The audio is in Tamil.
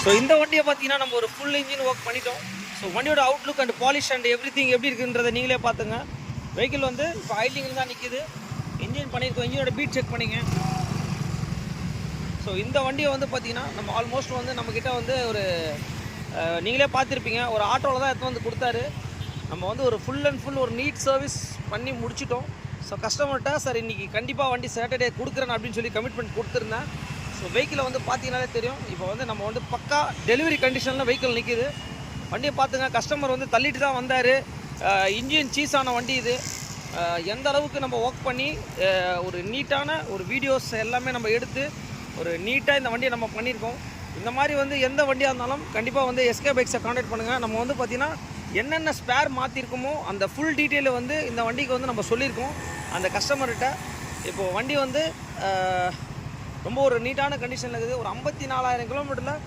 ஸோ இந்த வண்டியை பார்த்தீங்கன்னா நம்ம ஒரு ஃபுல் இன்ஜின் ஒர்க் பண்ணிட்டோம். ஸோ வண்டியோட Outlook and polish and everything எப்படி இருக்குன்றதை நீங்களே பார்த்துங்க. வெஹிக்கிள் வந்து இப்போ ஐட்லிங்கில் தான் நிற்கிது. இன்ஜின் பண்ணியிருக்கோம், இன்ஜினோட பீட் செக் பண்ணிங்க. ஸோ இந்த வண்டியை வந்து பார்த்தீங்கன்னா நம்ம ஆல்மோஸ்ட் வந்து நம்மக்கிட்ட வந்து ஒரு நீங்களே பார்த்துருப்பீங்க, ஒரு ஆட்டோவில் தான் எடுத்து வந்து கொடுத்தாரு. நம்ம வந்து ஒரு ஃபுல் அண்ட் ஃபுல் ஒரு நீட் சர்வீஸ் பண்ணி முடிச்சிட்டோம். ஸோ கஸ்டமர்கிட்ட சார் இன்றைக்கி கண்டிப்பாக வண்டி சாட்டர்டே கொடுக்குறேன் அப்படின்னு சொல்லி கமிட்மெண்ட் கொடுத்துருந்தேன். ஸோ வெஹிக்கிளை வந்து பார்த்தீங்கன்னாலே தெரியும், இப்போ வந்து நம்ம வந்து பக்கா டெலிவரி கண்டிஷனில் வெஹிக்கிள் நிற்கிது. வண்டியை பார்த்துங்க, கஸ்டமர் வந்து தள்ளிட்டு தான் வந்தார். இன்ஜின் சீஸ் ஆன வண்டி இது. எந்த அளவுக்கு நம்ம ஒர்க் பண்ணி ஒரு நீட்டான ஒரு வீடியோஸ் எல்லாமே நம்ம எடுத்து ஒரு நீட்டாக இந்த வண்டியை நம்ம பண்ணியிருக்கோம். இந்த மாதிரி வந்து எந்த வண்டியாக இருந்தாலும் கண்டிப்பாக வந்து எஸ்கே பைக்ஸை கான்டாக்ட் பண்ணுங்கள். நம்ம வந்து பார்த்திங்கன்னா என்னென்ன ஸ்பேர் மாற்றிருக்கோமோ அந்த ஃபுல் டீட்டெயிலை வந்து இந்த வண்டிக்கு வந்து நம்ம சொல்லியிருக்கோம் அந்த கஸ்டமர்கிட்ட. இப்போது வண்டி வந்து ரொம்ப ஒரு நீட்டான கண்டிஷனில் இருக்குது. ஒரு 54,000 கிலோமீட்டரில்